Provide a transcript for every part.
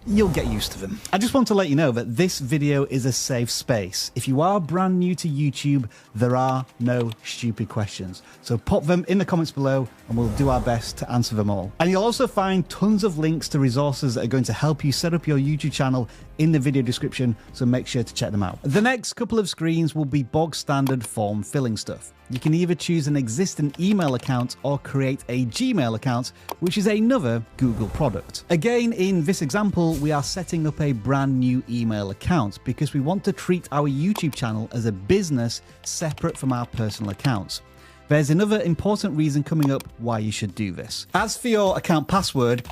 you'll get used to them. I just want to let you know that this video is a safe space. If you are brand new to YouTube, there are no stupid questions. So pop them in the comments below and we'll do our best to answer them all. And you'll also find tons of links to resources that are going to help you set up your YouTube channel in the video description, so make sure to check them out. The next couple of screens will be bog standard form filling stuff. You can either choose an existing email account or create a Gmail account, which is another Google product. Again, in this example, we are setting up a brand new email account because we want to treat our YouTube channel as a business separate from our personal accounts. There's another important reason coming up why you should do this. As for your account password,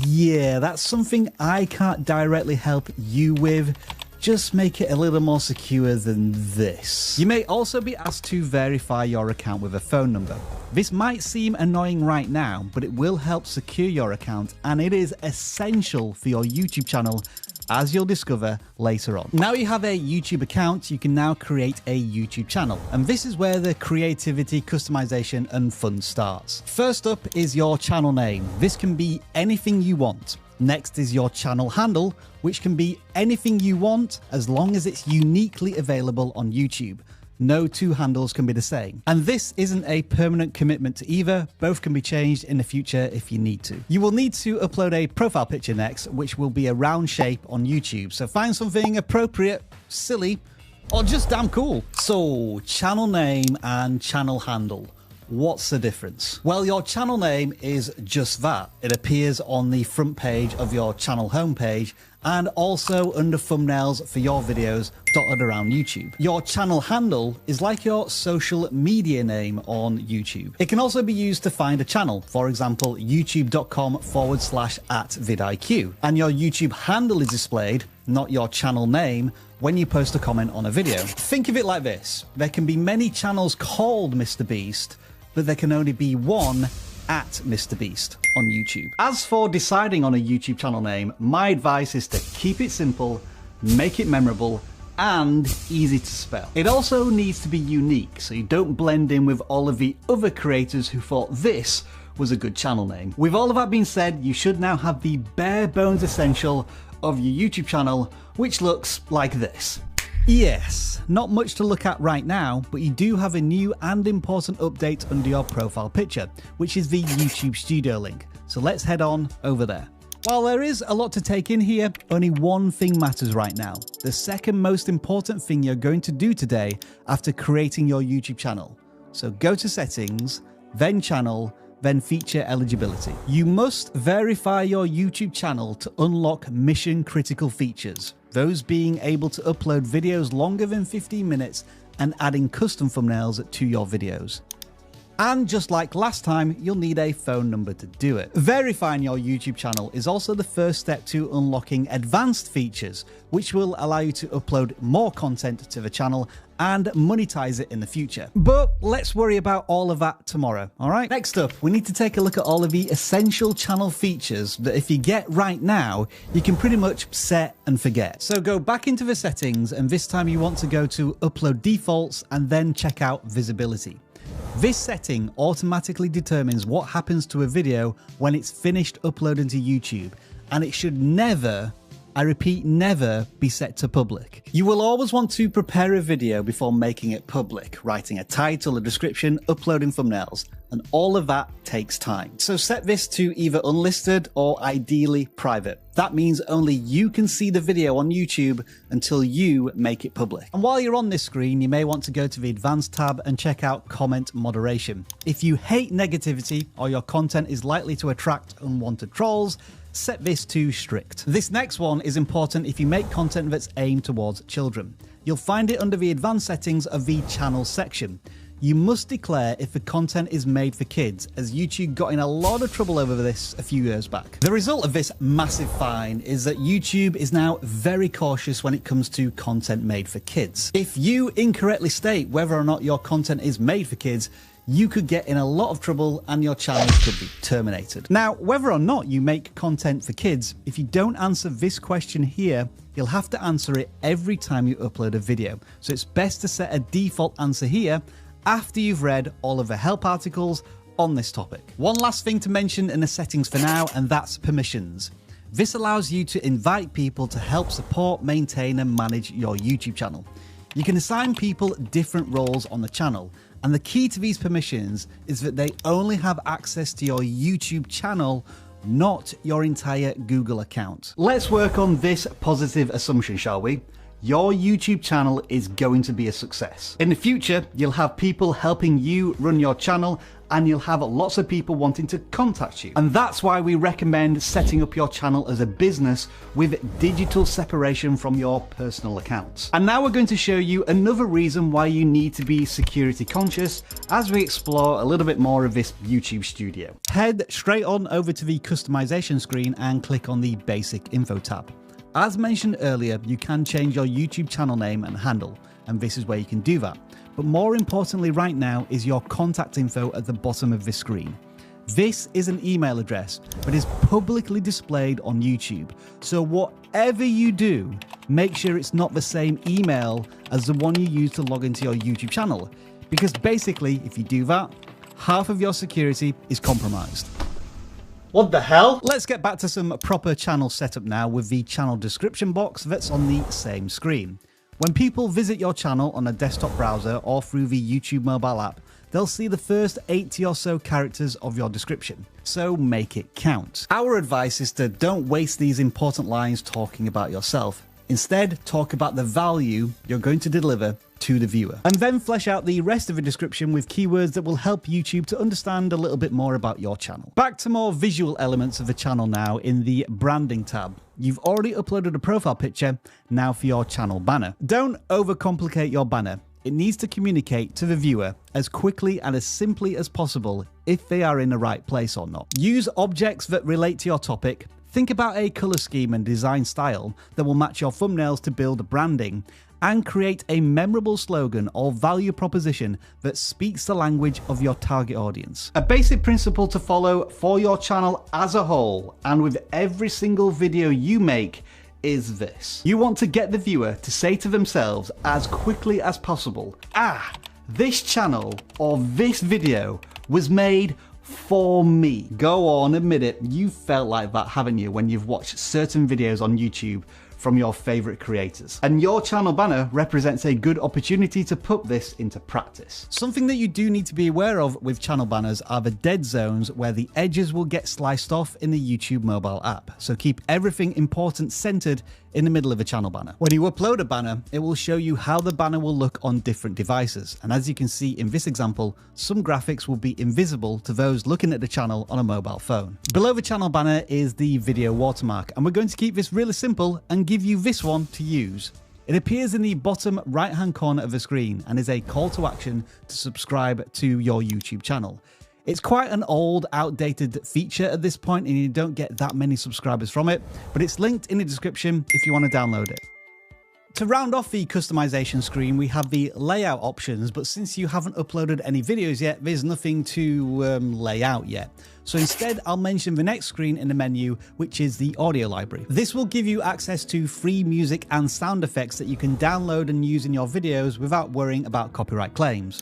yeah, that's something I can't directly help you with. Just make it a little more secure than this. You may also be asked to verify your account with a phone number. This might seem annoying right now, but it will help secure your account, and it is essential for your YouTube channel, as you'll discover later on. Now you have a YouTube account, you can now create a YouTube channel. And this is where the creativity, customization, and fun starts. First up is your channel name. This can be anything you want. Next is your channel handle, which can be anything you want as long as it's uniquely available on YouTube. No two handles can be the same. And this isn't a permanent commitment to either. Both can be changed in the future if you need to. You will need to upload a profile picture next, which will be a round shape on YouTube. So find something appropriate, silly, or just damn cool. So channel name and channel handle. What's the difference? Well, your channel name is just that. It appears on the front page of your channel homepage and also under thumbnails for your videos dotted around YouTube. Your channel handle is like your social media name on YouTube. It can also be used to find a channel, for example, youtube.com/@vidiq. And your YouTube handle is displayed, not your channel name, when you post a comment on a video. Think of it like this. There can be many channels called Mr. Beast, but there can only be one @MrBeast on YouTube. As for deciding on a YouTube channel name, my advice is to keep it simple, make it memorable, and easy to spell. It also needs to be unique, so you don't blend in with all of the other creators who thought this was a good channel name. With all of that being said, you should now have the bare bones essential of your YouTube channel, which looks like this. Yes, not much to look at right now, but you do have a new and important update under your profile picture, which is the YouTube Studio link. So let's head on over there. While there is a lot to take in here, only one thing matters right now. The second most important thing you're going to do today after creating your YouTube channel. So go to settings, then channel, then feature eligibility. You must verify your YouTube channel to unlock mission critical features. Those being able to upload videos longer than 15 minutes and adding custom thumbnails to your videos. And just like last time, you'll need a phone number to do it. Verifying your YouTube channel is also the first step to unlocking advanced features, which will allow you to upload more content to the channel and monetize it in the future. But let's worry about all of that tomorrow, all right? Next up, we need to take a look at all of the essential channel features that if you get right now, you can pretty much set and forget. So go back into the settings, and this time you want to go to Upload Defaults and then check out Visibility. This setting automatically determines what happens to a video when it's finished uploading to YouTube, and it should never, I repeat, never be set to public. You will always want to prepare a video before making it public, writing a title, a description, uploading thumbnails, and all of that takes time. So set this to either unlisted or ideally private. That means only you can see the video on YouTube until you make it public. And while you're on this screen, you may want to go to the Advanced tab and check out Comment Moderation. If you hate negativity or your content is likely to attract unwanted trolls, set this to strict. This next one is important if you make content that's aimed towards children. You'll find it under the advanced settings of the channel section. You must declare if the content is made for kids, as YouTube got in a lot of trouble over this a few years back. The result of this massive fine is that YouTube is now very cautious when it comes to content made for kids. If you incorrectly state whether or not your content is made for kids, you could get in a lot of trouble and your channel could be terminated. Now, whether or not you make content for kids, if you don't answer this question here, you'll have to answer it every time you upload a video. So it's best to set a default answer here after you've read all of the help articles on this topic. One last thing to mention in the settings for now, and that's permissions. This allows you to invite people to help support, maintain and manage your YouTube channel. You can assign people different roles on the channel, and the key to these permissions is that they only have access to your YouTube channel, not your entire Google account. Let's work on this positive assumption, shall we? Your YouTube channel is going to be a success. In the future, you'll have people helping you run your channel, and you'll have lots of people wanting to contact you. And that's why we recommend setting up your channel as a business with digital separation from your personal accounts. And now we're going to show you another reason why you need to be security conscious as we explore a little bit more of this YouTube studio. Head straight on over to the customization screen and click on the basic info tab. As mentioned earlier, you can change your YouTube channel name and handle, and this is where you can do that. But more importantly right now is your contact info at the bottom of this screen. This is an email address, but is publicly displayed on YouTube. So whatever you do, make sure it's not the same email as the one you use to log into your YouTube channel. Because basically, if you do that, half of your security is compromised. What the hell? Let's get back to some proper channel setup now with the channel description box that's on the same screen. When people visit your channel on a desktop browser or through the YouTube mobile app, they'll see the first 80 or so characters of your description, so make it count. Our advice is to don't waste these important lines talking about yourself. Instead, talk about the value you're going to deliver to the viewer. And then flesh out the rest of the description with keywords that will help YouTube to understand a little bit more about your channel. Back to more visual elements of the channel now in the branding tab. You've already uploaded a profile picture, now for your channel banner. Don't overcomplicate your banner. It needs to communicate to the viewer as quickly and as simply as possible if they are in the right place or not. Use objects that relate to your topic. Think about a color scheme and design style that will match your thumbnails to build branding, and create a memorable slogan or value proposition that speaks the language of your target audience. A basic principle to follow for your channel as a whole, and with every single video you make, is this. You want to get the viewer to say to themselves as quickly as possible, "Ah, this channel or this video was made for me." Go on, admit it, you felt like that, haven't you, when you've watched certain videos on YouTube from your favorite creators. And your channel banner represents a good opportunity to put this into practice. Something that you do need to be aware of with channel banners are the dead zones where the edges will get sliced off in the YouTube mobile app. So keep everything important centered in the middle of a channel banner. When you upload a banner, it will show you how the banner will look on different devices. And as you can see in this example, some graphics will be invisible to those looking at the channel on a mobile phone. Below the channel banner is the video watermark, and we're going to keep this really simple and give you this one to use. It appears in the bottom right hand corner of the screen and is a call to action to subscribe to your YouTube channel. It's quite an old, outdated feature at this point, and you don't get that many subscribers from it, but it's linked in the description if you want to download it. To round off the customization screen, we have the layout options, but since you haven't uploaded any videos yet, there's nothing to lay out yet. So instead, I'll mention the next screen in the menu, which is the audio library. This will give you access to free music and sound effects that you can download and use in your videos without worrying about copyright claims.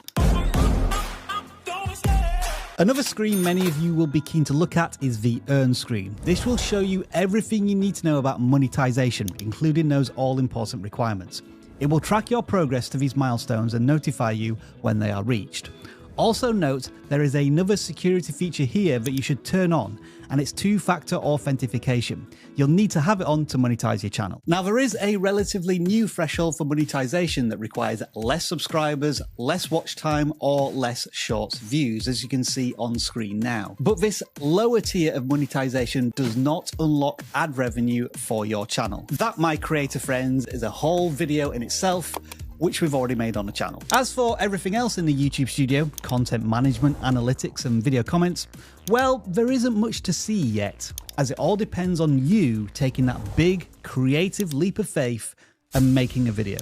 Another screen many of you will be keen to look at is the Earn screen. This will show you everything you need to know about monetization, including those all-important requirements. It will track your progress to these milestones and notify you when they are reached. Also note, there is another security feature here that you should turn on, and it's two-factor authentication. You'll need to have it on to monetize your channel. Now, there is a relatively new threshold for monetization that requires less subscribers, less watch time, or less shorts views, as you can see on screen now. But this lower tier of monetization does not unlock ad revenue for your channel. That, my creator friends, is a whole video in itself, which we've already made on the channel. As for everything else in the YouTube studio, content management, analytics, and video comments, well, there isn't much to see yet, as it all depends on you taking that big, creative leap of faith and making a video.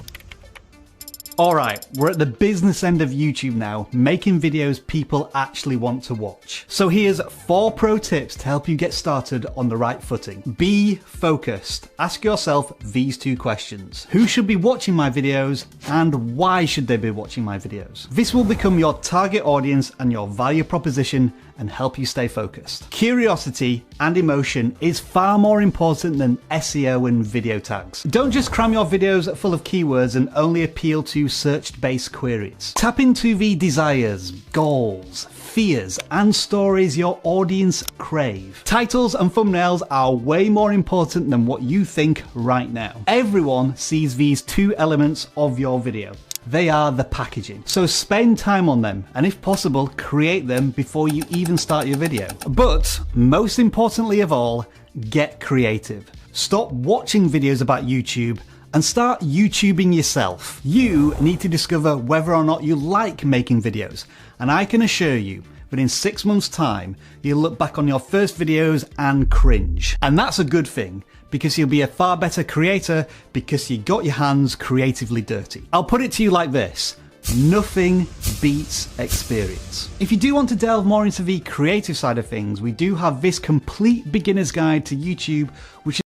Alright, we're at the business end of YouTube now, making videos people actually want to watch. So here's 4 pro tips to help you get started on the right footing. Be focused. Ask yourself these 2 questions. Who should be watching my videos, and why should they be watching my videos? This will become your target audience and your value proposition and help you stay focused. Curiosity and emotion is far more important than SEO and video tags. Don't just cram your videos full of keywords and only appeal to search-based queries. Tap into the desires, goals, fears, and stories your audience crave. Titles and thumbnails are way more important than what you think right now. Everyone sees these two elements of your video. They are the packaging. So spend time on them, and if possible, create them before you even start your video. But most importantly of all, get creative. Stop watching videos about YouTube and start YouTubing yourself. You need to discover whether or not you like making videos, and I can assure you that in 6 months' time, you'll look back on your first videos and cringe. And that's a good thing, because you'll be a far better creator because you got your hands creatively dirty. I'll put it to you like this: nothing beats experience. If you do want to delve more into the creative side of things, we do have this complete beginner's guide to YouTube, which